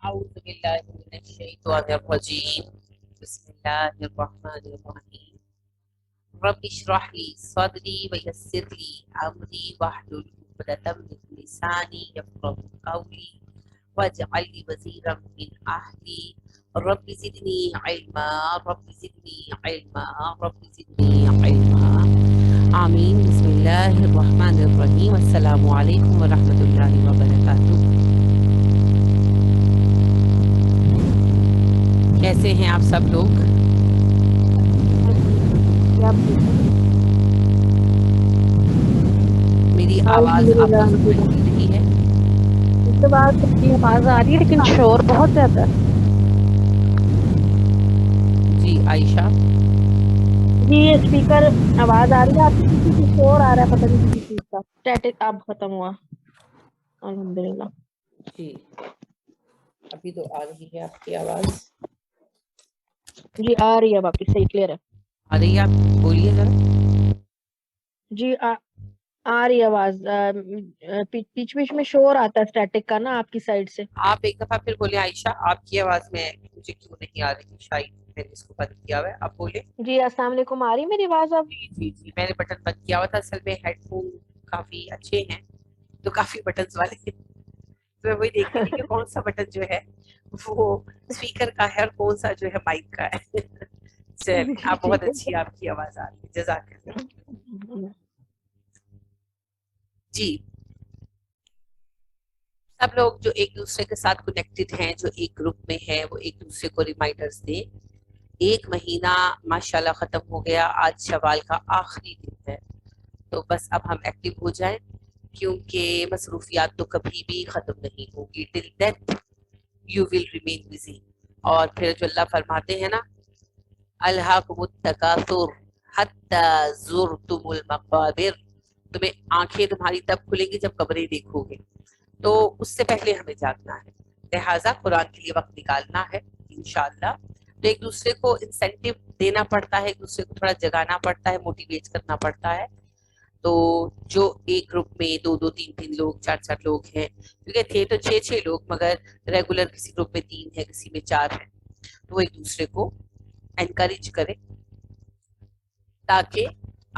أعوذ بالله من الشيطان الرجيم بسم الله الرحمن الرحيم رب اشرح لي صدري ويسر لي أمري واحلل عقدة من لساني يفقهوا قولي واجعل لي وزيرا من أهلي رب زدني علما رب زدني علما رب زدني علما آمين بسم الله الرحمن الرحيم السلام عليكم ورحمة الله وبركاته. کیسے ہیں آپ سب لوگ؟ میری آواز آپ کو سنائی دے رہی ہے؟ اس کے بعد کی آواز آ رہی ہے لیکن شور بہت زیادہ ہے. جی عائشہ جی اسپیکر آواز آ رہی ہے آپ کی کسی کی شور آ رہا ہے پتہ نہیں کسی چیز کا. اسٹیٹک اب ختم ہوا الحمدللہ. جی ابھی تو آ رہی ہے آپ کی آواز. جی آ رہی ہے باقی صحیح کلیئر ہے. آ رہی ہے؟ آپ بولیے ذرا. جی آ رہی ہے آواز. بیچ بیچ میں شور آتا ہے اسٹیٹک کا نا آپ کی سائڈ سے. آپ ایک دفعہ پھر بولیں عائشہ آپ کی آواز میں مجھے کیوں نہیں آ رہی؟ شاید میں نے اس کو بند کیا ہوا ہے. آپ بولیں. جی السلام علیکم. آ رہی ہے میری آواز اب؟ جی میں نے بٹن بند کیا ہوا تھا. اصل میں ہیڈ فون کافی اچھے ہیں تو کافی بٹنز والے ہیں تو میں وہی دیکھ رہی تھی کہ کون سا بٹن جو ہے وہ اسپیکر کا ہے اور کون سا جو ہے مائک کا ہے. چلیے آپ بہت اچھی آپ کی آواز آ رہی ہے. جزاک اللہ. جی سب لوگ جو ایک دوسرے کے ساتھ کنیکٹڈ ہیں جو ایک گروپ میں ہیں وہ ایک دوسرے کو ریمائنڈرز دیں. ایک مہینہ ماشاءاللہ ختم ہو گیا. آج شوال کا آخری دن ہے تو بس اب ہم ایکٹیو ہو جائیں کیونکہ مصروفیات تو کبھی بھی ختم نہیں ہوگی. Till death you will remain busy. اور پھر جو اللہ فرماتے ہیں نا الہاکم التکاثر حتی زرتم المقابر، تمہیں آنکھیں تمہاری تب کھلیں گی جب قبریں دیکھو گے. تو اس سے پہلے ہمیں جاگنا ہے. لہٰذا قرآن کے لیے وقت نکالنا ہے انشاءاللہ. تو ایک دوسرے کو انسینٹیو دینا پڑتا ہے, ایک دوسرے کو تھوڑا جگانا پڑتا ہے, موٹیویٹ کرنا پڑتا ہے. تو جو ایک گروپ میں دو دو تین تین لوگ چار چار لوگ ہیں, کیونکہ تھے تو چھ چھ لوگ مگر ریگولر کسی گروپ میں 3 ہے کسی میں 4 ہے, تو وہ ایک دوسرے کو انکریج کرے تاکہ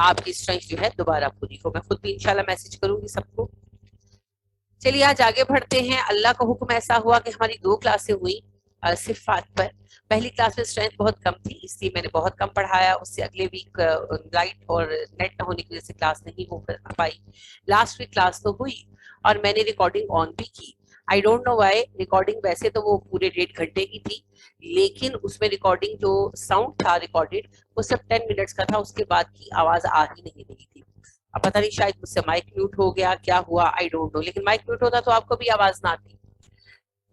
آپ کی اسٹرینتھ جو ہے دوبارہ پوری ہو. میں خود بھی انشاءاللہ میسج کروں گی سب کو. چلیے آج آگے بڑھتے ہیں. اللہ کا حکم ایسا ہوا کہ ہماری 2 کلاسیں ہوئی صفات پر. پہلی کلاس میں اسٹرینتھ بہت کم تھی اس لیے میں نے بہت کم پڑھایا. اس سے اگلے ویک لائٹ اور نیٹ نہ ہونے کی وجہ سے کلاس نہیں ہو پائی. لاسٹ ویک کلاس تو ہوئی اور میں نے ریکارڈنگ آن بھی کی. I don't know why. Recording ویسے تو وہ پورے 1.5 گھنٹے کی تھی لیکن اس میں ریکارڈنگ جو ساؤنڈ تھا ریکارڈڈ وہ صرف 10 منٹس کا تھا. اس کے بعد کی آواز آ ہی نہیں رہی تھی. اب پتہ نہیں شاید مجھ سے مائک میوٹ ہو گیا کیا ہوا, آئی ڈونٹ نو. لیکن مائک میوٹ ہوتا تو آپ کو بھی آواز نہ آتی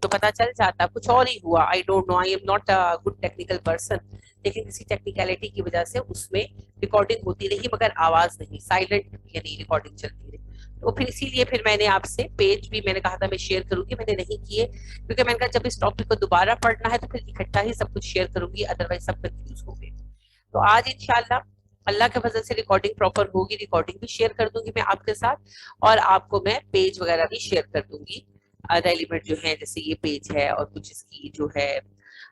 تو پتہ چل جاتا. کچھ اور ہی ہوا, I don't know. I am not a good technical person, لیکن کسی ٹیکنیکلٹی کی وجہ سے اس میں ریکارڈنگ ہوتی رہی مگر آواز نہیں, سائلنٹ یعنی ریکارڈنگ چلتی رہی. تو پھر اسی لیے پھر میں نے آپ سے پیج بھی میں نے کہا تھا میں شیئر کروں گی, میں نے نہیں کیے کیونکہ میں نے کہا جب اس ٹاپک کو دوبارہ پڑھنا ہے تو پھر اکٹھا ہی سب کچھ شیئر کروں گی, ادروائز سب کنفیوز ہو گئے. تو آج انشاءاللہ اللہ کے فضل سے ریکارڈنگ پراپر ہوگی. ریکارڈنگ بھی شیئر کر دوں گی میں آپ کے ساتھ اور آپ کو میں پیج وغیرہ بھی شیئر کر دوں گی ریلیونٹ جو ہے, جیسے یہ پیج ہے اور کچھ اس کی جو ہے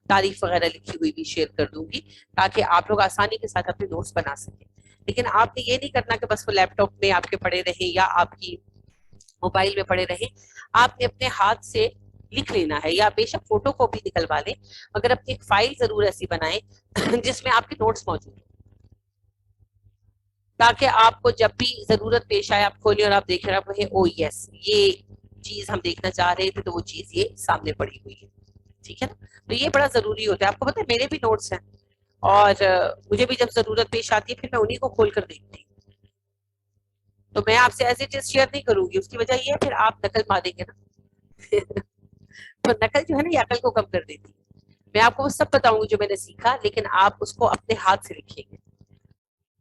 تعریف وغیرہ لکھی ہوئی بھی شیئر کر دوں گی تاکہ آپ لوگ آسانی کے ساتھ اپنے نوٹس بنا سکیں. لیکن آپ نے یہ نہیں کرنا کہ بس وہ لیپ ٹاپ میں آپ کے پڑے رہیں یا آپ کی موبائل میں پڑے رہیں. آپ نے اپنے ہاتھ سے لکھ لینا ہے یا بے شک فوٹو کاپی نکلوا لیں مگر اپنی ایک فائل ضرور ایسی بنائیں جس میں آپ کے نوٹس موجود ہیں تاکہ آپ کو جب بھی ضرورت پیش آئے آپ کھولیں اور آپ دیکھ رہے ہیں او یس یہ چیز ہم دیکھنا چاہ رہے تھے تو وہ چیز یہ سامنے پڑی ہوئی ہے. ٹھیک ہے نا, تو یہ بڑا ضروری ہوتا ہے. آپ کو پتہ ہے میرے بھی نوٹس ہیں اور مجھے بھی جب ضرورت پیش آتی ہے پھر میں انہیں کو کھول کر دیکھتی ہوں. تو میں آپ سے ایز اٹ از شیئر نہیں کروں گی. اس کی وجہ یہ ہے پھر آپ نقل ماریں گے نا تو نقل جو ہے نا یہ عقل کو کم کر دیتی ہے. میں آپ کو وہ سب بتاؤں گی جو میں نے سیکھا لیکن آپ اس کو اپنے ہاتھ سے لکھیں گے.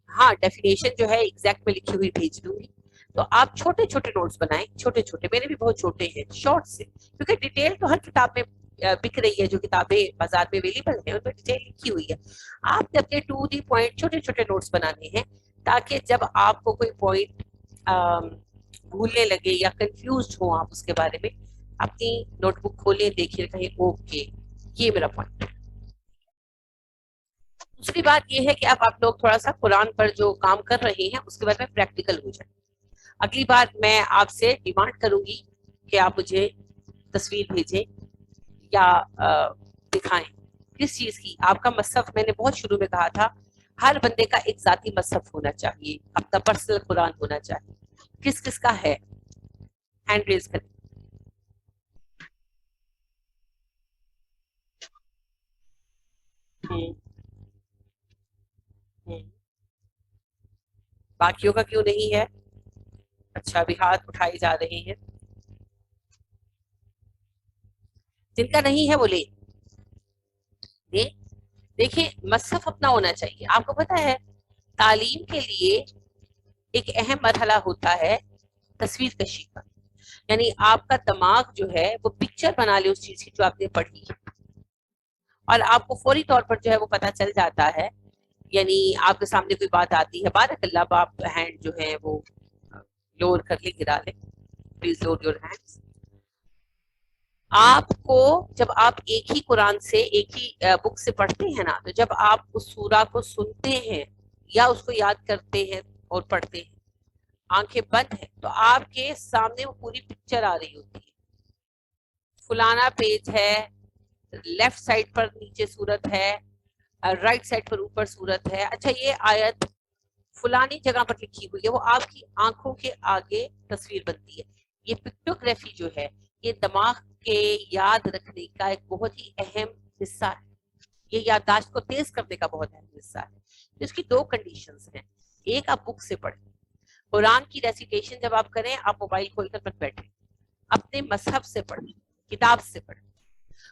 ہاں ڈیفینیشن جو ہے ایگزیکٹ میں لکھی ہوئی بھیج دوں گی. تو آپ چھوٹے چھوٹے نوٹس بنائیں, چھوٹے چھوٹے, میرے بھی بہت چھوٹے ہیں, شارٹ سے, کیونکہ ڈیٹیل تو ہر کتاب میں بک رہی ہے. جو کتابیں بازار میں اویلیبل ہیں ان میں ڈیٹیل لکھی ہوئی ہے. آپ نے اپنے ٹو دی پوائنٹ چھوٹے چھوٹے نوٹس بنانے ہیں تاکہ جب آپ کو کوئی پوائنٹ بھولنے لگے یا کنفیوزڈ ہوں آپ اس کے بارے میں اپنی نوٹ بک کھولیں, دیکھیں, کہیں اوکے یہ میرا پوائنٹ ہے. دوسری بات یہ ہے کہ اب آپ لوگ تھوڑا سا قرآن پر جو کام کر رہے ہیں اس کے بعد میں پریکٹیکل ہو جائیں. اگلی بار میں آپ سے ڈیمانڈ کروں گی کہ آپ مجھے تصویر بھیجیں یا دکھائیں کس چیز کی. آپ کا مصحف, میں نے بہت شروع میں کہا تھا, ہر بندے کا ایک ذاتی مصحف ہونا چاہیے, اپنا پرسنل قرآن ہونا چاہیے. کس کس کا ہے؟ ہینڈ ریز کریں. باقیوں کا کیوں نہیں ہے؟ اچھا ابھی ہاتھ اٹھائے جا رہے ہیں. جن کا نہیں ہے وہ لے. دیکھیں مصحف اپنا ہونا چاہیے. آپ کو پتا ہے تعلیم کے لیے ایک اہم مرحلہ ہوتا ہے تصویر کشی کا. یعنی آپ کا دماغ جو ہے وہ پکچر بنا لے اس چیز کی جو آپ نے پڑھی ہے, اور آپ کو فوری طور پر جو ہے وہ پتا چل جاتا ہے. یعنی آپ کے سامنے کوئی بات آتی ہے, بارک اللہ, آپ ہینڈ جو ہے وہ لور کر لیں, گرا لیں, پلیز لور یور ہینڈز. آپ کو جب آپ ایک ہی قرآن سے ایک ہی بک سے پڑھتے ہیں نا, تو جب آپ اس سورہ کو سنتے ہیں یا اس کو یاد کرتے ہیں اور پڑھتے ہیں, آنکھیں بند ہیں, تو آپ کے سامنے وہ پوری پکچر آ رہی ہوتی ہے. فلانا پیج ہے, لیفٹ سائڈ پر نیچے سورت ہے, رائٹ سائڈ پر اوپر سورت ہے, اچھا یہ آیت فلانی جگہ پر لکھی ہوئی ہے, وہ آپ کی آنکھوں کے آگے تصویر بنتی ہے. یہ پکٹوگرافی جو ہے یہ دماغ کے یاد رکھنے کا ایک بہت ہی اہم حصہ ہے. یہ یادداشت کو تیز کرنے کا بہت اہم حصہ ہے. اس کی دو کنڈیشنز ہیں. ایک, آپ بک سے پڑھیں. قرآن کی ریسیٹیشن جب آپ کریں, آپ موبائل کھول کر مت بیٹھیں, اپنے مصحف سے پڑھیں, کتاب سے پڑھیں.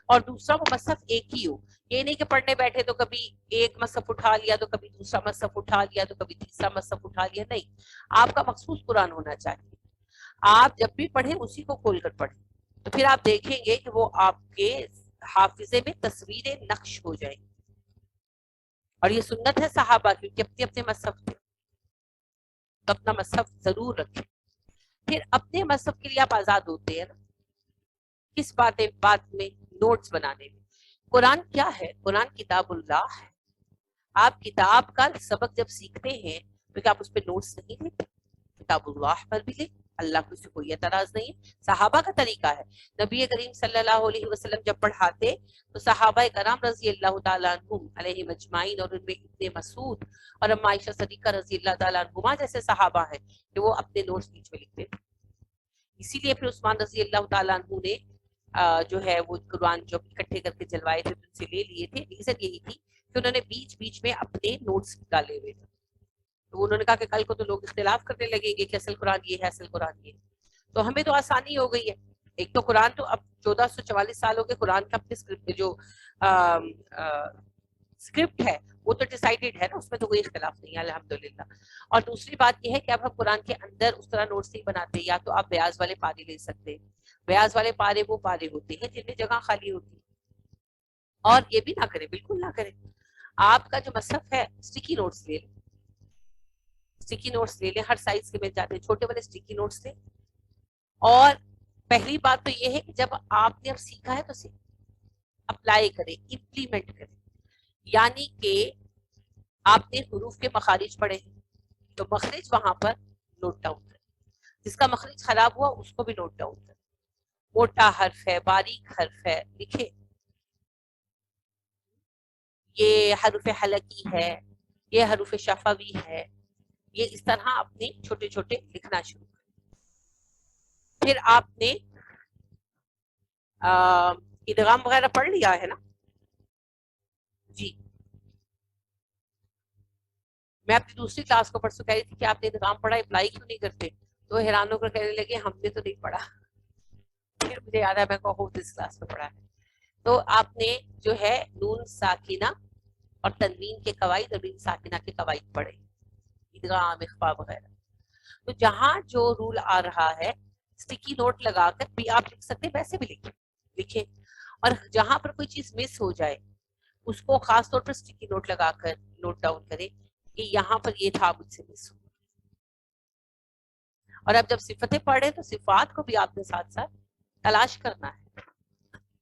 اور دوسرا, وہ مصحف ایک ہی ہو. یہ نہیں کہ پڑھنے بیٹھے تو کبھی ایک مصحف اٹھا لیا, تو کبھی دوسرا مصحف اٹھا لیا, تو کبھی تیسرا مصحف اٹھا لیا. نہیں, آپ کا مخصوص قرآن ہونا چاہیے. آپ جب بھی پڑھیں اسی کو کھول کر پڑھیں, تو پھر آپ دیکھیں گے کہ وہ آپ کے حافظے میں تصویریں نقش ہو جائیں گی. اور یہ سنت ہے صحابہ کی کہ اپنے اپنے مصحف تھے, تو اپنا مصحف ضرور رکھیں. پھر اپنے مصحف کے لیے آپ آزاد ہوتے ہیں نا, کس بات میں؟ نوٹس بنانے میں. قرآن کیا ہے؟ قرآن کتاب اللہ ہے. آپ کتاب کا سبق جب سیکھتے ہیں تو کیا آپ اس پہ نوٹس نہیں لیتے؟ کتاب اللہ پر بھی لیں, اللہ کو اس سے کوئی اعتراض نہیں ہے. صحابہ کا طریقہ ہے. نبی کریم صلی اللہ علیہ وسلم جب پڑھاتے تو صحابہ کرام رضی اللہ تعالیٰ عنہم علیہ مجمعین, اور ان میں ابن مسعود اور ام عائشہ صدیقہ رضی اللہ تعالیٰ عنہما جیسے صحابہ ہیں کہ وہ اپنے نوٹس بیچ میں لکھتے تھے. اسی لیے پھر عثمان رضی اللہ تعالیٰ عنہ نے جو ہے وہ قرآن جو اکٹھے کر کے جلوائے تھے ان سے لے لیے تھے. ریزن یہی تھی کہ انہوں نے بیچ بیچ میں اپنے نوٹس ڈالے ہوئے تھے. تو انہوں نے کہا کہ کل کو تو لوگ اختلاف کرنے لگیں گے کہ اصل قرآن یہ ہے, اصل قرآن یہ ہے. تو ہمیں تو آسانی ہو گئی ہے. ایک تو قرآن تو اب 1444 سالوں کے قرآن کا اپنے اسکرپٹ جو اسکرپٹ ہے وہ تو ڈیسائیڈڈ ہے نا, اس میں تو کوئی اختلاف نہیں ہے الحمدللہ. اور دوسری بات یہ ہے کہ اب ہم قرآن کے اندر اس طرح نوٹس نہیں بناتے. یا تو آپ بیاض والے پارے لے سکتے ہیں. بیاض والے پارے وہ پارے ہوتے ہیں جن میں جگہ خالی ہوتی ہے. اور یہ بھی نہ کریں, بالکل نہ کریں. آپ کا جو مصحف ہے اسٹیکی نوٹس لے لیں, اسٹیکی نوٹس لے لیں, ہر سائز کے مل جاتے ہیں, چھوٹے والے اسٹیکی نوٹس لیں. اور پہلی بات تو یہ ہے کہ جب آپ نے اب سیکھا ہے تو اپلائی کریں, امپلیمنٹ کریں. یعنی کہ آپ نے حروف کے مخارج پڑھے ہیں تو مخرج وہاں پر نوٹ ڈاؤن کریں. جس کا مخرج خراب ہوا اس کو بھی نوٹ ڈاؤن کریں. موٹا حرف ہے, باریک حرف ہے, لکھیں. یہ حروف حلقی ہے, یہ حروف شفوی ہے, یہ اس طرح اپنے چھوٹے چھوٹے لکھنا شروع کریں. پھر آپ نے ادغام وغیرہ پڑھ لیا ہے نا؟ جی, میں اپنی دوسری کلاس کو پرسوں کہہ رہی تھی کہ آپ نے ادغام پڑھا, اپلائی کیوں نہیں کرتے؟ تو حیران ہو کر کہنے لگے ہم نے تو نہیں پڑھا. پھر مجھے یاد ہے میں کو اس کلاس میں پڑھا ہے. تو آپ نے جو ہے نون ساکنہ اور تنوین کے قواعد اور نون ساکنہ کے قواعد پڑھے, ادغام اخفا وغیرہ. تو جہاں جو رول آ رہا ہے اسٹیکی نوٹ لگا کر بھی آپ لکھ سکتے, ویسے بھی لکھیں. اور جہاں پر کوئی چیز مس ہو جائے اس کو خاص طور پر اسٹیکی نوٹ لگا کر نوٹ ڈاؤن کریں کہ یہاں پر یہ تھا مجھ سے مس ہو. اور اب جب صفتیں پڑھیں تو صفات کو بھی آپ نے ساتھ ساتھ تلاش کرنا ہے.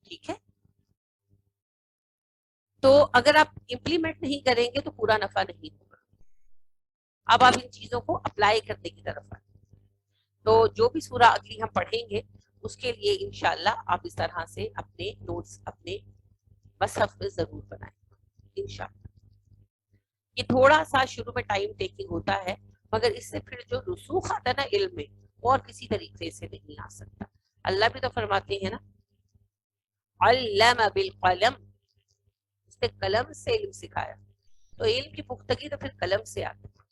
ٹھیک ہے, تو اگر آپ امپلیمنٹ نہیں کریں گے تو پورا نفع نہیں ہوگا. اب آپ ان چیزوں کو اپلائی کرنے کی طرف آئیں. تو جو بھی سورہ اگلی ہم پڑھیں گے اس کے لیے انشاءاللہ آپ اس طرح سے اپنے نوٹس اپنے مصحف میں ضرور بنائیں انشاءاللہ. یہ تھوڑا سا شروع میں ٹائم ٹیکنگ ہوتا ہے, مگر اس سے پھر جو رسوخ آتا ہے نا علم میں, اور کسی طریقے سے نہیں آ سکتا. اللہ بھی تو فرماتے ہیں نا, علم بالقلم, اس نے قلم سے علم سکھایا. تو علم کی پختگی تو پھر قلم سے آتی ہے,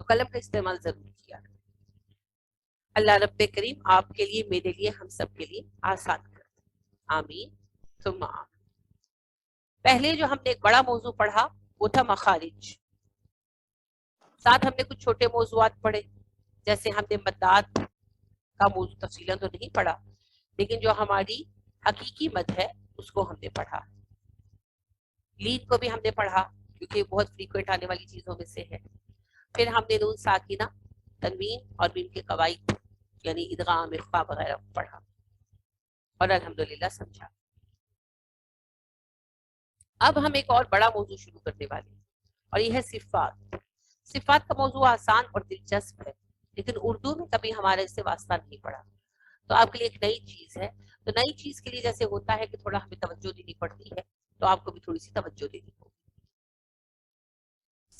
تو قلم کا استعمال ضرور کیا. اللہ رب کریم آپ کے لیے, میرے لیے, ہم سب کے لیے آسان کر دے. آمین ثم آمین. پہلے جو ہم نے ایک بڑا موضوع پڑھا وہ تھا مخارج. ساتھ ہم نے کچھ چھوٹے موضوعات پڑھے, جیسے ہم نے مدات کا موضوع تفصیلاً تو نہیں پڑھا, لیکن جو ہماری حقیقی مد ہے اس کو ہم نے پڑھا. لین کو بھی ہم نے پڑھا کیونکہ بہت فریکوینٹ آنے والی چیزوں میں سے ہے. پھر ہم نے نون ساکنہ, تنوین اور میم کے قواعد یعنی ادغام, اخفا وغیرہ پڑھا اور الحمدللہ سمجھا. اب ہم ایک اور بڑا موضوع شروع کرنے والے ہیں, اور یہ ہے صفات. صفات کا موضوع آسان اور دلچسپ ہے, لیکن اردو میں کبھی ہمارے اس سے واسطہ نہیں پڑا. تو آپ کے لیے ایک نئی چیز ہے. تو نئی چیز کے لیے جیسے ہوتا ہے کہ تھوڑا ہمیں توجہ دینی پڑتی ہے, تو آپ کو بھی تھوڑی سی توجہ دینی ہوگی.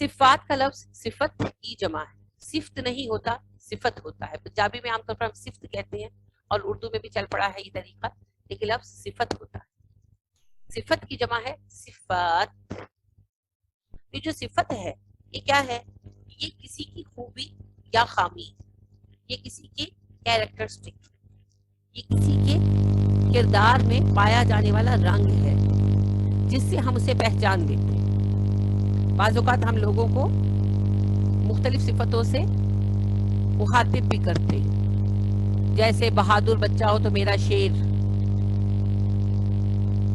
صفات کا لفظ صفت کی جمع ہے. صفت نہیں ہوتا, صفت ہوتا ہے. پنجابی میں عام طور پر ہم صفت کہتے ہیں, اور اردو میں بھی چل پڑا ہے یہ طریقہ, لیکن لفظ صفت ہوتا ہے. صفت کی جمع ہے صفات. یہ جو صفت ہے یہ کیا ہے؟ یہ کسی کی خوبی یا خامی, یہ کسی کے کیریکٹرسٹک, یہ کسی کے کردار میں پایا جانے والا رنگ ہے جس سے ہم اسے پہچان لیتے ہیں. بعض اوقات ہم لوگوں کو مختلف صفتوں سے مخاطب بھی کرتے ہیں, جیسے بہادر بچہ ہو تو میرا شیر,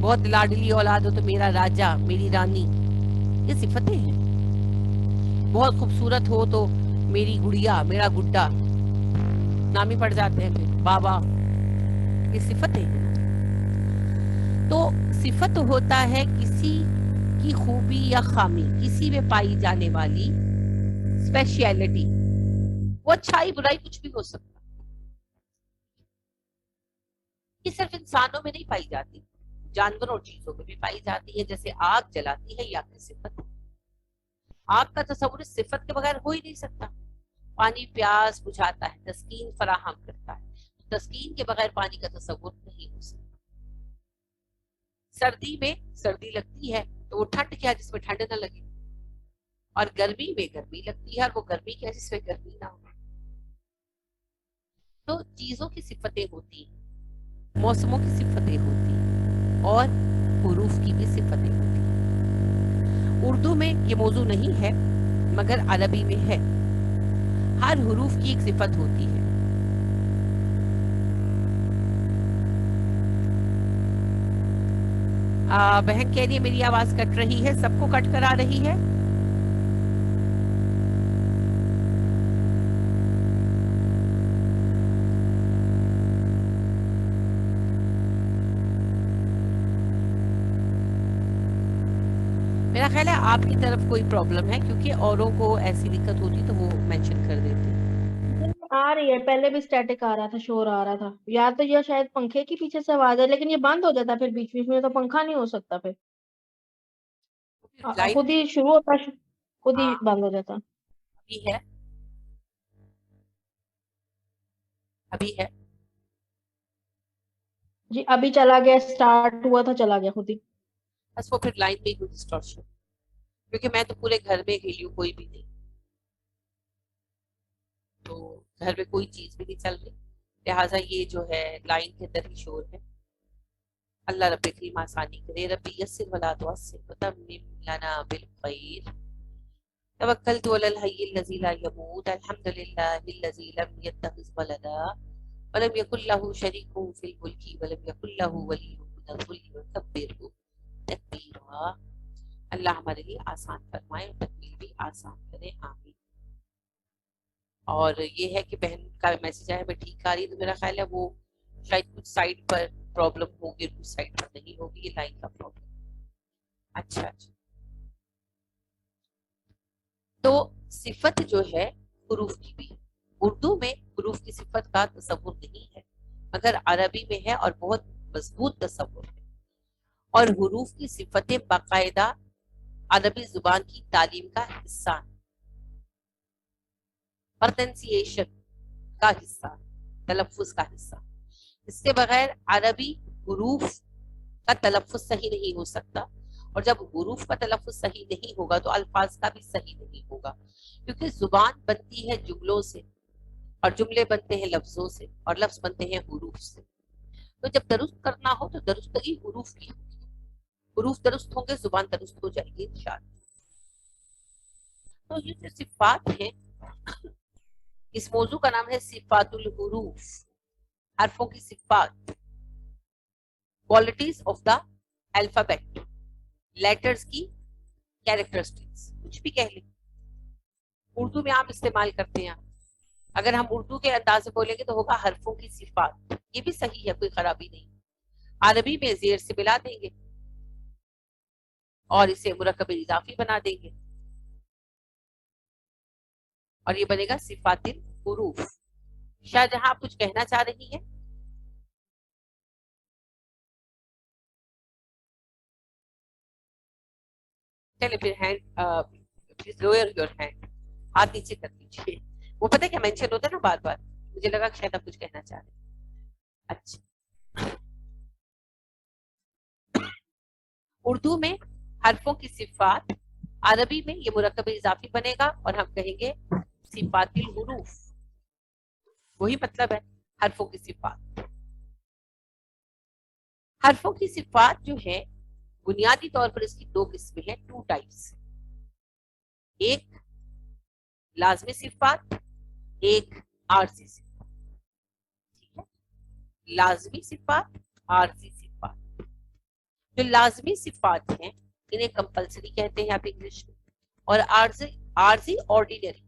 بہت لاڈلی اولاد ہو تو میرا راجا, میری رانی. یہ صفتیں ہیں. بہت خوبصورت ہو تو میری گڑیا, میرا گڈا, نامی پڑ جاتے ہیں پھر بابا. یہ صفتیں ہیں. تو صفت ہوتا ہے کسی کی خوبی یا خامی, کسی میں پائی جانے والی اسپیشیلٹی. وہ اچھائی برائی کچھ بھی ہو سکتا. یہ صرف انسانوں میں نہیں پائی جاتی, جانوروں اور چیزوں میں بھی پائی جاتی ہے. جیسے آگ جلاتی ہے, یہ آگ کی صفت ہے. آگ کا تصور اس صفت کے بغیر ہو ہی نہیں سکتا. پانی پیاس بجھاتا ہے, تسکین فراہم کرتا ہے. تسکین کے بغیر پانی کا تصور نہیں ہو سکتا. سردی میں سردی لگتی ہے تو وہ ٹھنڈ کیا جس میں ٹھنڈ نہ لگے, اور گرمی میں گرمی لگتی ہے اور وہ گرمی کیا جس میں گرمی نہ ہو. تو چیزوں کی صفتیں ہوتی ہیں, موسموں کی صفتیں ہوتی ہیں, اور حروف کی بھی صفتیں ہوتی ہیں. اردو میں یہ موضوع نہیں ہے مگر عربی میں ہے. ہر حروف کی ایک صفت ہوتی ہے. بہن کہہ رہی ہے میری آواز کٹ رہی ہے, سب کو کٹ کر آ رہی ہے. میرا خیال ہے آپ کی طرف کوئی پرابلم ہے, کیونکہ اوروں کو ایسی دقت ہوتی تو وہ مینشن کر دیتے. آ رہی ہے, پہلے بھی اسٹیٹک آ رہا تھا, شور آ رہا تھا. یا تو یہ شاید پنکھے کی پیچھے سے آواز ہے, لیکن یہ بند ہو جاتا پھر بیچ بیچ میں, تو پنکھا نہیں ہو سکتا پھر. لائٹ خود ہی شروع ہوتا, خود ہی بند ہو جاتا. بھی ہے, ابھی ہے. جی ابھی چلا گیا, اسٹارٹ ہوا تھا چلا گیا خود ہی. بس وہ پھر لائن میں کوئی ڈسٹورشن, کیونکہ میں تو پورے گھر میں گئی ہوں, کوئی بھی نہیں, تو گھر میں کوئی چیز بھی نہیں چل رہی, لہٰذا یہ جو ہے لائن کے اندر ہی شور ہے. اللہ رب کریم آسانی کرے. ربی یسر ولا تعسر وتمم لنا بالخیر. توکلت علی الحی الذی لا یموت. الحمد للہ الذی لم یتخذ ولدا ولم یکن له شریک فی الملک ولم یکن له ولی من الذل وکبرہ تکبیرا. اللہ ہمارے لیے آسان فرمائے اور تکمیل بھی آسان کرے. آمین. اور یہ ہے کہ بہن کا میسج آیا, میں ٹھیک آ رہی, تو میرا خیال ہے وہ شاید کچھ سائڈ پر پرابلم ہوگی اور کچھ سائڈ پر نہیں ہوگی، یہ لائن کا پرابلم. اچھا تو صفت جو ہے حروف کی بھی، اردو میں حروف کی صفت کا تصور نہیں ہے مگر عربی میں ہے اور بہت مضبوط تصور ہے. اور حروف کی صفتیں باقاعدہ عربی زبان کی تعلیم کا حصہ ہیں، پرننسیشن کا حصہ، تلفظ کا حصہ. اس کے بغیر عربی حروف کا تلفظ صحیح نہیں ہو سکتا، اور جب حروف کا تلفظ صحیح نہیں ہوگا تو الفاظ کا بھی صحیح نہیں ہوگا، کیونکہ زبان بنتی ہے جملوں سے اور جملے بنتے ہیں لفظوں سے اور لفظ بنتے ہیں حروف سے. تو جب درست کرنا ہو تو درستگی حروف کی ہوگی، حروف درست ہوں گے زبان درست ہو جائے گی انشاءاللہ. تو یہ جو صفات ہیں، اس موضوع کا نام ہے صفات الحروف، حرفوں کی صفات، qualities of the alphabet, letters کی کیریکٹرسٹکس، کچھ بھی کہہ لیں. اردو میں عام استعمال کرتے ہیں، اگر ہم اردو کے انداز سے بولیں گے تو ہوگا حرفوں کی صفات، یہ بھی صحیح ہے، کوئی خرابی نہیں. عربی میں زیر سے ملا دیں گے اور اسے مرکب اضافی بنا دیں گے اور یہ بنے گا صفات الحروف. شاہجہاں آپ کچھ کہنا چاہ رہی ہیں؟ چلے پھر hand please lower your hand, ہاتھ نیچے کر دیجیے. وہ پتہ کیا مینشن ہوتا ہے نا بار بار، مجھے لگا شاید آپ کچھ کہنا چاہ رہے ہیں. اچھا، اردو میں حرفوں کی صفات، عربی میں یہ مرکب اضافی بنے گا اور ہم کہیں گے صفات الحروف. وہی مطلب ہے حرفوں کی صفات. حرفوں کی صفات جو ہے بنیادی طور پر اس کی دو قسمیں ہیں، ٹو ٹائپس. ایک لازمی صفات، ایک عارضی صفات. ٹھیک ہے، لازمی صفات، عارضی صفات. جو لازمی صفات ہیں انہیں کمپلسری کہتے ہیں آپ انگلش میں، اور عارضی آرڈینری،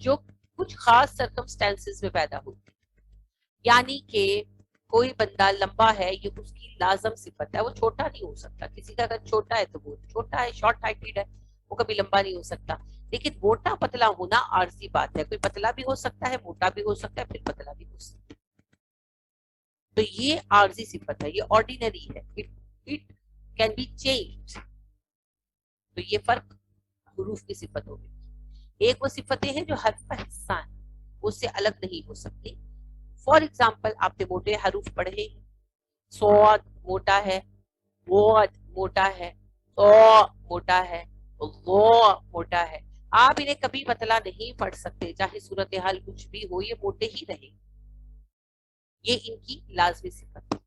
جو کچھ خاص سرکمسٹانسز میں پیدا ہوتی ہے. یعنی کہ کوئی بندہ لمبا ہے، یہ اس کی لازم صفت ہے، وہ چھوٹا نہیں ہو سکتا. کسی کا اگر چھوٹا ہے تو وہ چھوٹا ہے، شارٹ ہائٹڈ ہے، وہ کبھی لمبا نہیں ہو سکتا. لیکن موٹا پتلا ہونا عارضی بات ہے، کوئی پتلا بھی ہو سکتا ہے، موٹا بھی ہو سکتا ہے، پھر پتلا بھی ہو سکتا ہے. تو یہ عارضی صفت ہے، یہ آرڈینری ہے، اٹ کین بی چینجڈ. تو یہ فرق حروف کی صفت ہوگی. ایک وہ صفتیں ہیں جو حرف کا حصہ ہیں، اس سے الگ نہیں ہو سکتی. فار ایگزامپل آپ نے موٹے حروف پڑھے، صاد موٹا ہے، واد موٹا ہے، تو موٹا ہے، غو موٹا ہے. آپ انہیں کبھی پتلا نہیں پڑھ سکتے، چاہے صورتحال کچھ بھی ہو، یہ موٹے ہی رہیں. یہ ان کی لازمی صفت ہے.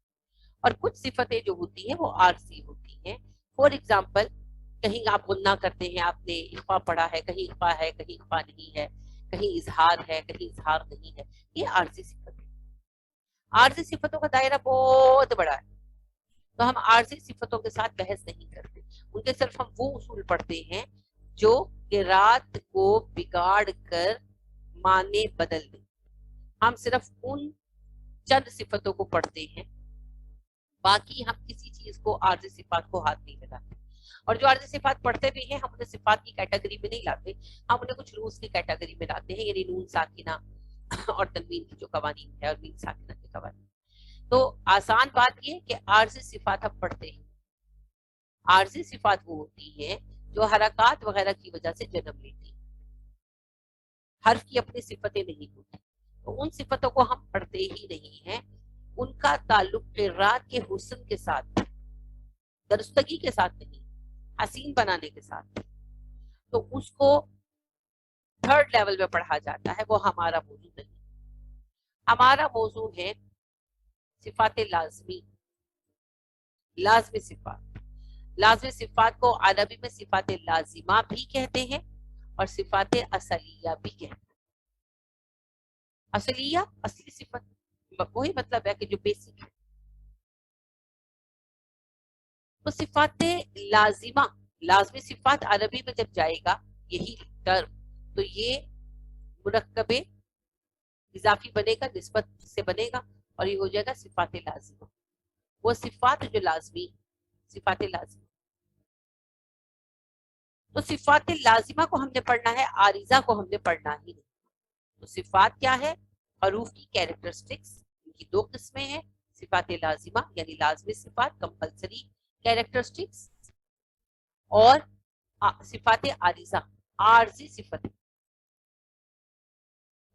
اور کچھ صفتیں جو ہوتی ہیں وہ عارضی ہوتی ہیں. فار ایگزامپل کہیں آپ غنہ کرتے ہیں، آپ نے اخفا پڑھا ہے، کہیں اخفا ہے، کہیں اخفا نہیں ہے، کہیں اظہار ہے، کہیں اظہار نہیں ہے، یہ عارضی صفت ہے. عارضی صفتوں کا دائرہ بہت بڑا ہے، تو ہم عارضی صفتوں کے ساتھ بحث نہیں کرتے، ان کے صرف ہم وہ اصول پڑھتے ہیں جو قرات کو بگاڑ کر معنی بدل دیں. ہم صرف ان چند صفتوں کو پڑھتے ہیں، باقی ہم کسی چیز کو عارضی صفات کو ہاتھ نہیں لگاتے. اور جو عارضی صفات پڑھتے بھی ہیں ہم انہیں صفات کی کیٹیگری میں نہیں لاتے، ہم انہیں کچھ روز کی کیٹیگری میں لاتے ہیں، یعنی نون ساکنہ اور تنوین کی جو قوانین ہے اور میم ساکنہ کے قوانین. تو آسان بات یہ کہ عارضی صفات ہم پڑھتے ہیں. عارضی صفات وہ ہوتی ہیں جو حرکات وغیرہ کی وجہ سے جنم لیتی ہیں، حرف کی اپنی صفتیں نہیں ہوتی، تو ان صفتوں کو ہم پڑھتے ہی نہیں ہیں. ان کا تعلق قرات کے حسن کے ساتھ، درستگی کے ساتھ نہیں، حسین بنانے کے ساتھ. تو اس کو تھرڈ لیول میں پڑھا جاتا ہے، وہ ہمارا موضوع نہیں. ہمارا موضوع ہے صفات لازمی، لازمی صفات. لازمی صفات کو عربی میں صفات لازمہ بھی کہتے ہیں اور صفات اصلیہ بھی کہتے ہیں. اصلیہ اصلی صفت، وہی مطلب ہے کہ جو بیسک ہے. تو صفات لازمہ، لازمی صفات عربی میں جب جائے گا یہی ٹرم، تو یہ مرکب اضافی بنے گا، نسبت سے بنے گا اور یہ ہو جائے گا صفات لازمہ. وہ صفات جو لازمی، صفات لازمہ. تو صفات لازمہ کو ہم نے پڑھنا ہے، عارضہ کو ہم نے پڑھنا ہی نہیں. تو صفات کیا ہے؟ حروف کی کیریکٹرسٹکس. ان کی دو قسمیں ہیں، صفات لازمہ یعنی لازمی صفات، کمپلسری کیریکٹرسٹکس، اور صفات عارضہ، عارضی صفت،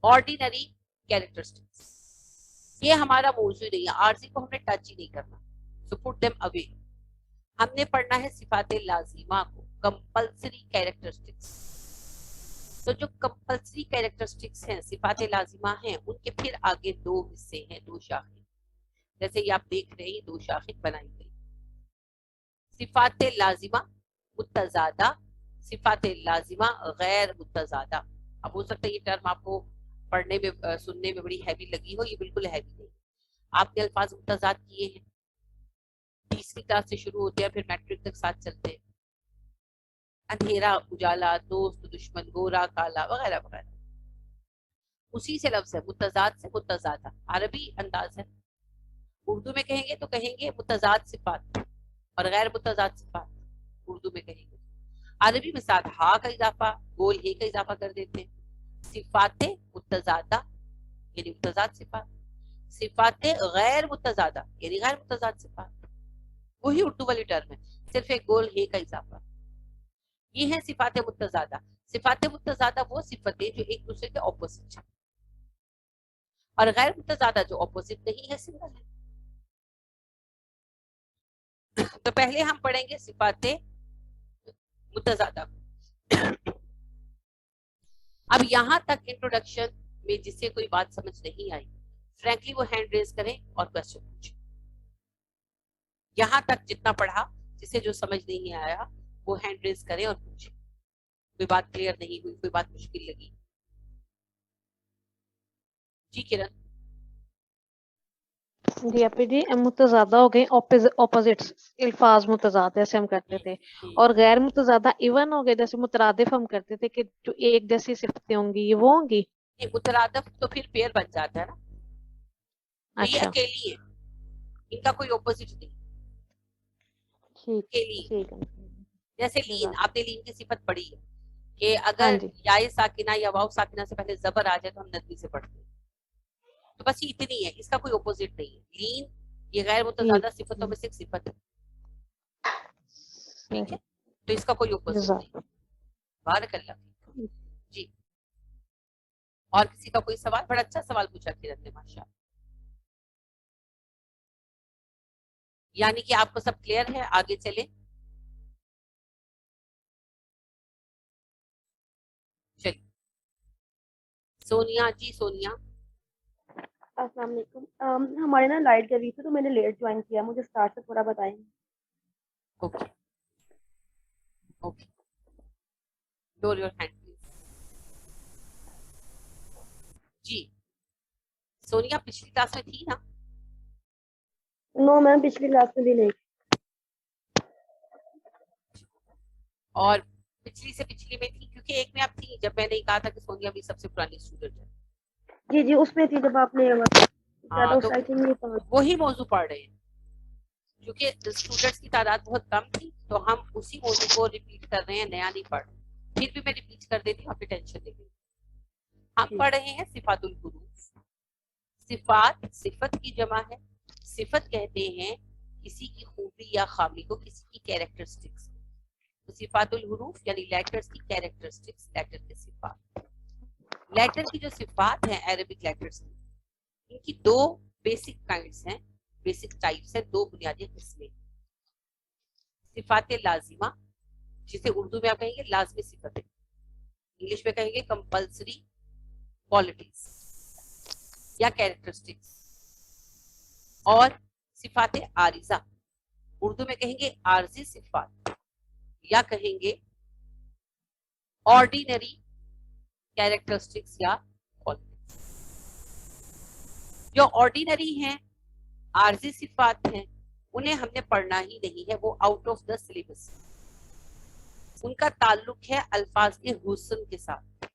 آرڈینری کیریکٹرسٹکس. یہ ہمارا موضوع نہیں ہے، عارضی کو ہم نے ٹچ ہی نہیں کرنا. سو پٹ دیم اوے. ہم نے پڑھنا ہے صفات لازمہ کو، کمپلسری کیریکٹرسٹکس. تو جو کمپلسری کیریکٹرسٹکس ہیں، صفات لازمہ ہیں، ان کے پھر آگے دو حصے ہیں، دو شاخیں. جیسے یہ آپ دیکھ رہے ہیں، دو شاخیں بنائی گئی. صفات لازمہ متضادہ، صفات لازمہ غیر متضادہ. اب ہو سکتا ہے یہ ٹرم آپ کو پڑھنے میں سننے میں بڑی ہیوی لگی ہو، یہ بالکل ہیوی نہیں. آپ نے الفاظ متضاد کیے ہیں، 30ویں کلاس سے شروع ہوتے ہیں پھر میٹرک تک ساتھ چلتے ہیں. اندھیرا اجالا، دوست دشمن، گورا کالا، وغیرہ وغیرہ. اسی سے لفظ ہے، متضاد سے متضادہ، عربی انداز ہے. اردو میں کہیں گے تو کہیں گے متضاد صفات اور غیر متضاد صفات، اردو میں کہیں گے. عربی میں ساتھ ہا کا اضافہ، گول ہے کا اضافہ کر دیتے ہیں. صفات متضادہ یعنی متضاد صفات، صفات غیر متضادہ یعنی غیر متضاد صفات. وہی اردو والی ٹرم ہے، صرف ایک گول ہے کا اضافہ. یہ ہے صفات متضادہ. صفات متضادہ وہ صفتیں جو ایک دوسرے کے اپوزٹ ہیں، اور غیر متضادہ جو اپوزٹ نہیں ہے، سنگل ہے. تو پہلے ہم پڑھیں گے صفات متضادہ. اب یہاں تک انٹروڈکشن میں جسے کوئی بات سمجھ نہیں آئی، فرینکلی وہ ہینڈ ریز کریں اور کوشچن پوچھیں. یہاں تک جتنا پڑھا، جسے جو سمجھ نہیں آیا وہ ہینڈ ریز کریں اور پوچھیں. کوئی بات کلیئر نہیں ہوئی، کوئی بات مشکل لگی. جی کرن. جی اپی جی، متضادہ ہو گئے اپوزٹس، الفاظ متضاد جیسے ہم کرتے تھے. اور غیر متضادہ ایون ہو گئے، جیسے مترادف ہم کرتے تھے کہ جو ایک جیسی صفتیں ہوں گی، یہ وہ ہوں گی. یہ مترادف تو پھر پیر بن جاتا ہے نا. تو یہ اچھا اکیلی ہے، ان کا کوئی اپوزٹ نہیں، ٹھیک اکیلی. ٹھیک ہے. جیسے لین، جزاک. آپ نے لین کی صفت پڑھی ہے کہ ہاں اگر جی. یا ساکنہ یا واو ساکنہ سے پہلے زبر آ جائے تو ہم ندوی سے پڑھتے ہیں. تو بس یہ اتنی ہے، اس کا کوئی اپوزٹ نہیں ہے. لین یہ غیر متضادہ صفتوں میں سے ایک صفت ہے. ٹھیک ہے، تو اس کا کوئی اپوزٹ نہیں. جزاک. بارک اللہ فیک. جی، اور کسی کا کوئی سوال؟ بڑا اچھا سوال پوچھا کرن نے، ماشاء. یعنی کہ آپ کو سب کلیئر ہے، آگے چلیں. چلیے سونیا. جی سونیا. السلام علیکم. ہمارے نا لائٹ گئی تھی تو میں نے لیٹ جوائن کیا، مجھے اسٹارٹ سے تھوڑا بتائیں. Okay okay, door your hand please. جی سونیا پچھلی کلاس میں تھی نا؟ نو میم، پچھلی کلاس میں بھی نہیں. اور پچھلی سے پچھلی میں تھی، کیونکہ ایک میں آپ تھی جب میں نے کہا تھا کہ سونیا بھی سب سے پرانی اسٹوڈنٹ ہے. جی جی، اس میں تھی جب آپ نے ہاں تو آئی تھنک وہی موضوع پڑھ رہے ہیں. کیونکہ اسٹوڈنٹس کی تعداد بہت کم تھی تو ہم اسی موضوع کو ریپیٹ کر رہے ہیں، نیا نہیں پڑھ رہے. پھر بھی میں ریپیٹ کر دیتی ہوں، آپ کی ٹینشن نہیں. ہم پڑھ رہے ہیں صفات الحروف. صفات صفت کی جمع ہے. صفت کہتے ہیں کسی کی خوبی یا خامی کو، کسی کی کیریکٹرسٹکس. صفات الحروف یعنی لیٹرز کی کیریکٹرسٹکس، لیٹر کے صفات. لیٹر کی جو صفات ہیں عربک لیٹرز کی، ان کی دو بیسک کائنڈز ہیں، بیسک ٹائپس ہیں، دو بنیادی قسمیں. صفات لازمہ، جسے اردو میں آپ کہیں گے لازمی صفتیں، انگلش میں کہیں گے کمپلسری کوالٹیز یا کیریکٹرسٹکس. اور صفات عارضہ، اردو میں کہیں گے عارضی صفات یا کہیں گے آرڈینری کیریکٹرسٹکس یا کوالٹیز. جو آرڈینری ہیں، عارضی صفات ہیں، انہیں ہم نے پڑھنا ہی نہیں ہے، وہ آؤٹ آف دا سلیبس. ان کا تعلق ہے الفاظ کے حسن کے ساتھ.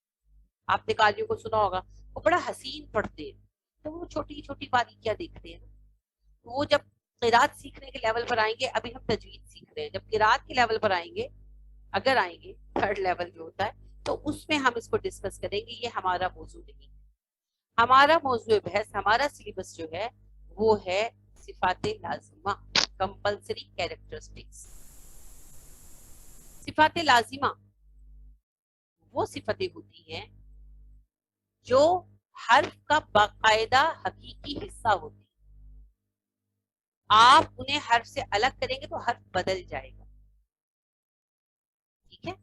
آپ نے قاریوں کو سنا ہوگا وہ بڑا حسین پڑھتے ہیں تو وہ چھوٹی چھوٹی باریکیاں دیکھتے ہیں. وہ جب قرات سیکھنے کے لیول پر آئیں گے, ابھی ہم تجوید سیکھ رہے ہیں, جب قرات کے لیول پر آئیں گے, اگر آئیں گے, تھرڈ لیول جو ہوتا ہے, تو اس میں ہم اس کو ڈسکس کریں گے. یہ ہمارا موضوع نہیں ہے. ہمارا موضوع بحث, ہمارا سلیبس جو ہے وہ ہے صفات لازمہ, کمپلسری کیریکٹرسٹکس. صفات لازمہ وہ صفتیں ہوتی ہیں جو حرف کا باقاعدہ حقیقی حصہ ہوتی ہیں. آپ انہیں حرف سے الگ کریں گے تو حرف بدل جائے گا. ٹھیک ہے,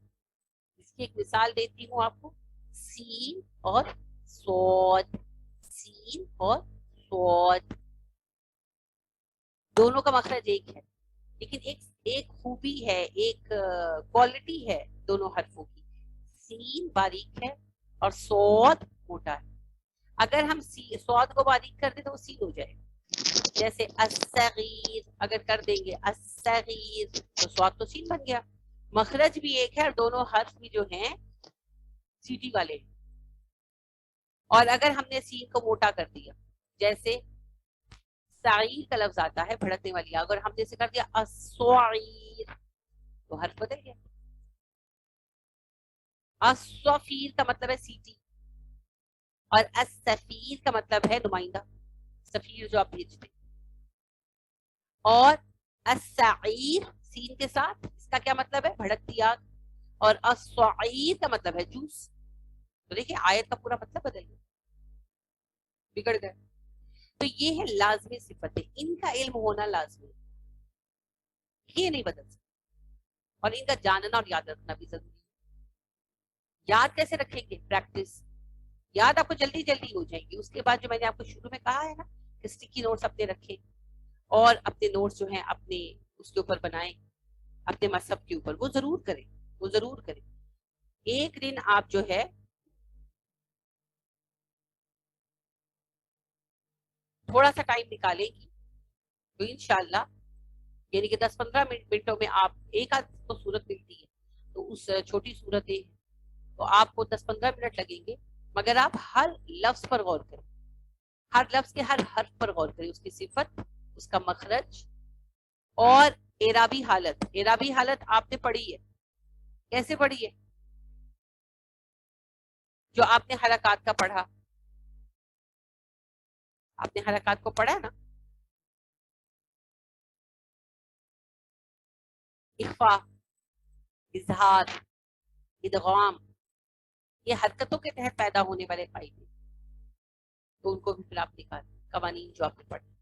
اس کی ایک مثال دیتی ہوں آپ کو. سین اور صاد, سین اور صاد دونوں کا مخرج ایک ہے, لیکن ایک خوبی ہے, ایک کوالٹی ہے دونوں حرفوں کی. سین باریک ہے اور صاد موٹا ہے. اگر ہم صاد کو باریک کر دیں تو وہ سین ہو جائے گا. جیسے الصغیر اگر کر دیں گے الصغیر تو صاد تو سین بن گیا. مخرج بھی ایک ہے اور دونوں حرف بھی جو ہیں سیٹی والے ہیں. اور اگر ہم نے سین کو موٹا کر دیا, جیسے سعیر کا لفظ آتا ہے بھڑکنے والی, اگر ہم نے اسے کر دیا الصعیر تو حرف بدل گیا. الصفیر کا مطلب ہے سیٹی, اور السفیر کا مطلب ہے نمائندہ, سفیر جو آپ بھیجتے. اور السعیر سین کے ساتھ اس کا کیا مطلب ہے, بھڑکتی آگ. اور الصعیر کا مطلب ہے جوس. تو دیکھیں آیت کا پورا مطلب بدل گیا, بگڑ گئے. تو یہ ہے لازمی صفتیں, ان کا علم ہونا لازمی, یہ نہیں بدل سکتا, اور ان کا جاننا اور یاد رکھنا بھی ضروری ہے. یاد کیسے رکھیں گے؟ پریکٹس. یاد آپ کو جلدی جلدی ہو جائیں گی. اس کے بعد جو میں نے آپ کو شروع میں کہا ہے نا کہ اسٹیکی نوٹس اپنے رکھیں, اور اپنے نوٹس جو ہیں اپنے اس کے اوپر بنائیں, اپنے مذہب کے اوپر, وہ ضرور کریں, وہ ضرور کریں. ایک دن آپ جو ہے تھوڑا سا ٹائم نکالیں گی تو انشاءاللہ, یعنی کہ 10-15 منٹوں میں آپ ایک آدھ کو صورت ملتی ہے, تو اس چھوٹی صورتیں تو آپ کو 10-15 منٹ لگیں گے, مگر آپ ہر لفظ پر غور کریں, ہر لفظ کے ہر حرف پر غور کریں, اس کی صفت, اس کا مخرج اور اعرابی حالت. اعرابی حالت آپ نے پڑھی ہے, کیسے پڑھی ہے؟ جو آپ نے حرکات کا پڑھا, آپ نے حرکات کو پڑھا ہے نا, اخفاء, اظہار, ادغام, یہ حرکتوں کے تحت پیدا ہونے والے فائدے, تو ان کو بھی پھر آپ نکالیں, قوانین جو آپ نے پڑھے.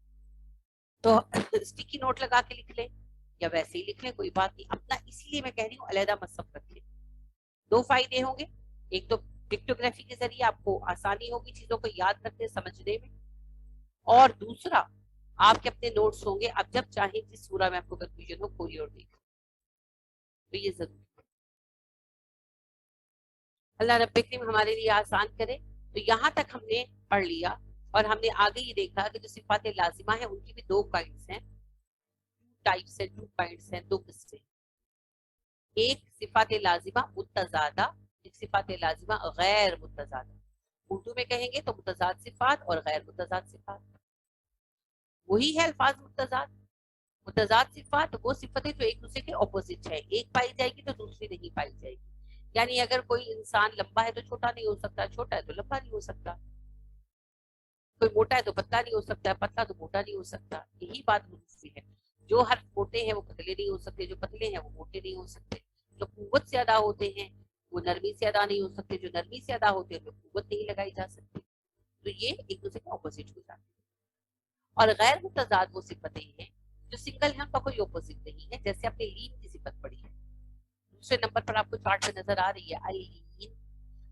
تو اسٹیکی نوٹ لگا کے لکھ لیں یا ویسے ہی لکھ لیں, کوئی بات نہیں. اپنا اس لیے میں کہہ رہی ہوں علیحدہ مصحف رکھ لیں. 2 فائدے ہوں گے, ایک تو پکٹوگرافی کے ذریعے آپ کو آسانی ہوگی چیزوں کو یاد رکھنے سمجھنے میں, اور دوسرا آپ کے اپنے نوٹس ہوں گے, آپ جب چاہیں جس سورہ میں آپ کو کنفیوژن ہو کھولیے اور دیکھیں. تو یہ ضروری ہے. اللہ رب کریم ہمارے لیے آسان کرے. تو یہاں تک ہم نے پڑھ لیا, اور ہم نے آگے یہ دیکھا کہ جو صفات لازمہ ہیں ان کی بھی 2 کائنڈس ہیں, 2 ٹائپس ہیں, 2 کائنڈس ہیں, 2 قسمیں. ایک صفات لازمہ متضادہ, ایک صفات لازمہ غیر متضادہ. اردو میں کہیں گے تو متضاد صفات اور غیر متضاد صفات, وہی ہے الفاظ متضاد. متضاد صفات وہ صفتیں جو ایک دوسرے کے اپوزٹ ہے, ایک پائی جائے گی تو دوسری نہیں پائی جائے گی. یعنی اگر کوئی انسان لمبا ہے تو چھوٹا نہیں ہو سکتا, چھوٹا ہے تو لمبا نہیں ہو سکتا, کوئی موٹا ہے تو پتلا نہیں ہو سکتا, پتلا تو موٹا نہیں ہو سکتا. یہی بات مجھے ہے, جو حرف موٹے ہیں وہ پتلے نہیں ہو سکتے, جو پتلے ہیں وہ موٹے نہیں ہو سکتے, جو قوت سے ادا ہوتے ہیں وہ نرمی سے ادا نہیں ہو سکتے, جو نرمی سے ادا ہوتے ہیں وہ قوت نہیں لگائی جا سکتی. تو یہ ایک دوسرے کے اپوزٹ ہو جاتے ہیں. اور غیر متضاد وہ صفتیں ہیں جو سنگل ہیں, ان کا کوئی اپوزٹ نہیں ہے. جیسے آپ نے لین کی صفت پڑھی ہے, دوسرے نمبر پر آپ کو چارٹ پہ نظر آ رہی ہے اللین.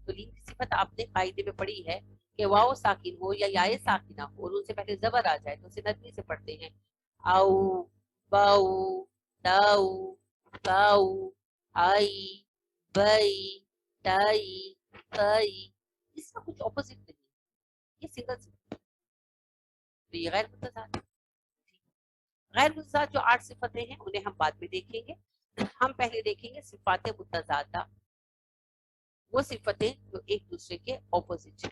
تو لین کی صفت آپ نے قاعدے میں پڑھی ہے کہ واو ساکن ہو یا یائے ساکنہ ہو اور ان سے پہلے زبر آ جائے تو اسے نرمی سے پڑھتے ہیں. او, باؤ, داؤ, باؤ, آئی, بئی, ٹائی, تائی. اس کا کچھ اپوزٹ نہیں, یہ سنگل صفت. تو یہ غیر متضاد. غیر متضاد جو 8 صفتیں ہیں انہیں ہم بعد میں دیکھیں گے. ہم پہلے دیکھیں گے صفات متضادہ, وہ صفتیں جو ایک دوسرے کے اپوزٹ ہیں.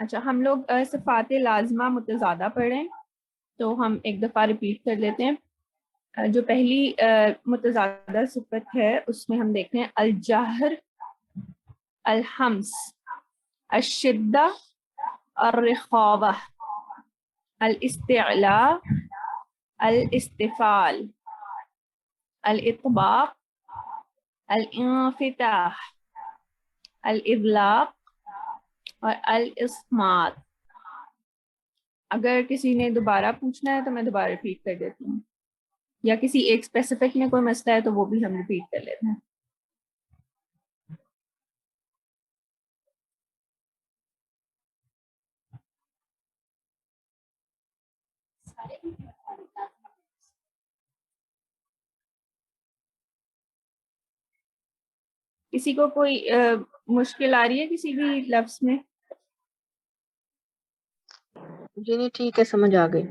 اچھا ہم لوگ صفات لازمہ متضادہ پڑھیں تو ہم ایک دفعہ ریپیٹ کر لیتے ہیں. جو پہلی متضادہ صفت ہے اس میں ہم دیکھتے ہیں الجہر، الحمس، الشدہ، الرخاوہ، الاستعلاء، الاستفال، الاطباق، الانفتاح، الاغلاق اور الاسمات. اگر کسی نے دوبارہ پوچھنا ہے تو میں دوبارہ ریپیٹ کر دیتی ہوں، یا کسی ایک اسپیسیفک میں کوئی مسئلہ ہے تو وہ بھی ہم ریپیٹ کر لیتے ہیں. کسی کو کوئی مشکل آ رہی ہے کسی بھی لفظ میں؟ جی نہیں ٹھیک ہے سمجھ آ گئی.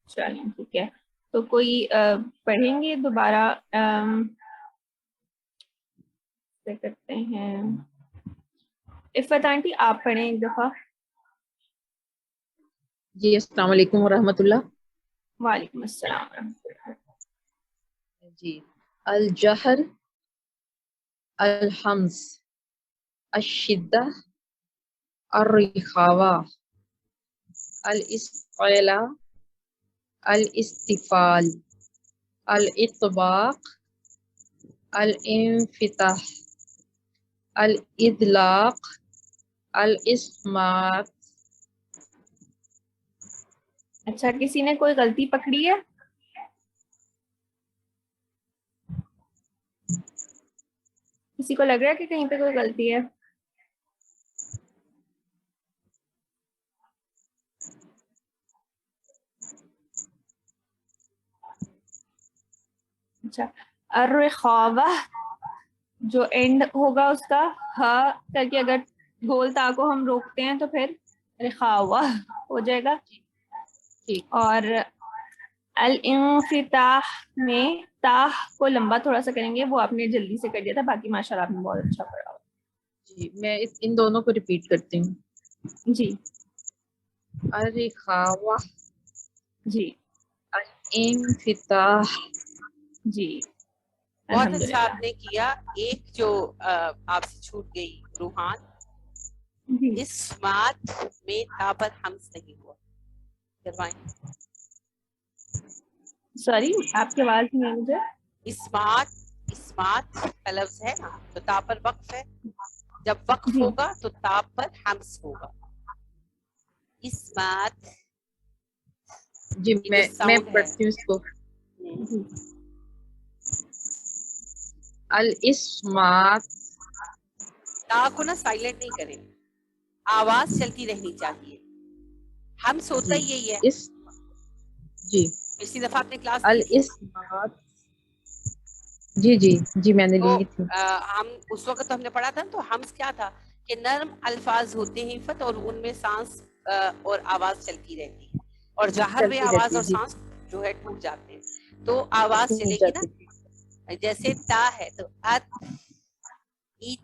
چلیے ٹھیک ہے، تو کوئی پڑھیں گے دوبارہ؟ کیا کرتے ہیں، عفت آنٹی آپ پڑھیں ایک دفعہ. جی السلام علیکم ورحمۃ اللہ. وعلیکم السلام ورحمۃ اللہ. جی الجہر، الحمس، الشدہ، الرخاوہ، الاستعلاء، الاستفال، الاطباق، الانفتاح، الاطلاق، الاسمات. اچھا کسی نے کوئی غلطی پکڑی ہے؟ کسی کو لگ رہا ہے کہ کہیں پہ کوئی غلطی ہے؟ اچھا الرخاوہ جو اینڈ ہوگا اس کا ہا کر کے اگر گول تا کو ہم روکتے ہیں تو پھر رخاوہ ہو جائے گا. ٹھیک. اور الانفتاح میں تاہ کو لمبا تھوڑا سا کریں گے، وہ آپ نے جلدی سے کر دیا تھا، باقی ماشاءاللہ آپ نے بہت اچھا پڑھا. جی میں ان دونوں کو ریپیٹ کرتی ہوں. جی الرخاوہ، جی الانفتاح. جی بہت اچھا الحمدللہ. آپ نے کیا. ایک جو آپ سے چھوٹ گئی روحان، جی اس بات میں تا پر حمز نہیں ہوا. کروائیں. سوری آپ کی آواز نہیں ہے مجھے. اسمات کا لفظ ہے نا تو تا پر وقف ہے، جب وقف جی ہوگا تو تا پر حمز ہوگا. اسمات جی یہ جو میں ساؤنڈ ہے، پڑھتی ہوں اس کو. جی الاسمات. تا کو نا سائلنٹ نہیں کریں، آواز چلتی رہنی چاہیے. حمز ہوتا ہی یہی ہے. اس جی پچھلی دفعہ آپ نے کلاس لی تھی الاسمات. جی جی جی میں نے تو لی تھی. ہم اس وقت تو ہم نے پڑھا تھا تو حمز کیا تھا کہ نرم الفاظ ہوتے ہیں فت اور ان میں سانس اور آواز چلتی رہتی ہے، اور جہر میں چلتی آواز رہتی اور ہے. جی سانس جو ہے ٹوٹ جاتے ہیں، تو آواز ٹوٹ چلے گی جاتی تھی. نا. جیسے تا ہے تو ات ایت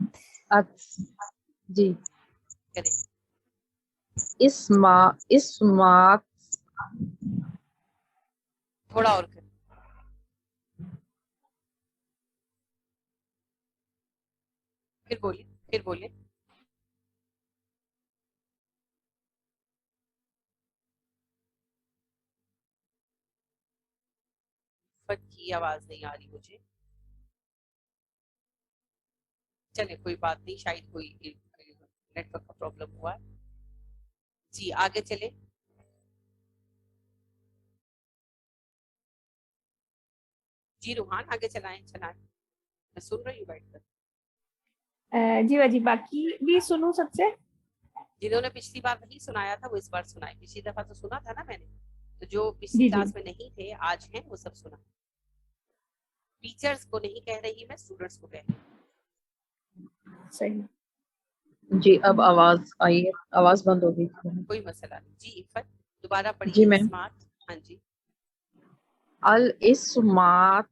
جی کریں. اسمات. تھوڑا اور کریں. پھر بولیں پھر بولیں. فت کی آواز نہیں آ رہی مجھے. چلے کوئی بات نہیں، شاید کوئی نیٹ ورک کا پرابلم ہوا ہے. جی آگے چلے. جی روحان آگے چلائیں میں سن رہی ہوں بیٹھ کر. جی باجی باقی بھی سنوں سب سے. جنہوں نے پچھلی بار نہیں سنایا تھا وہ اس بار سنائے. پچھلی دفعہ تو سنا تھا نا میں نے، تو جو پچھلی جی جی کلاس میں نہیں تھے آج ہیں وہ سب سنا. ٹیچرز کو نہیں کہہ رہی میں، اسٹوڈنٹس کو کہہ رہی ہوں. صحیح. جی اب آواز آئی ہے، آواز بند ہو گئی تھی. کوئی مسئلہ نہیں. جی عفت دوبارہ جی پڑھیے میم. اسمات. ہاں جی. الاسمات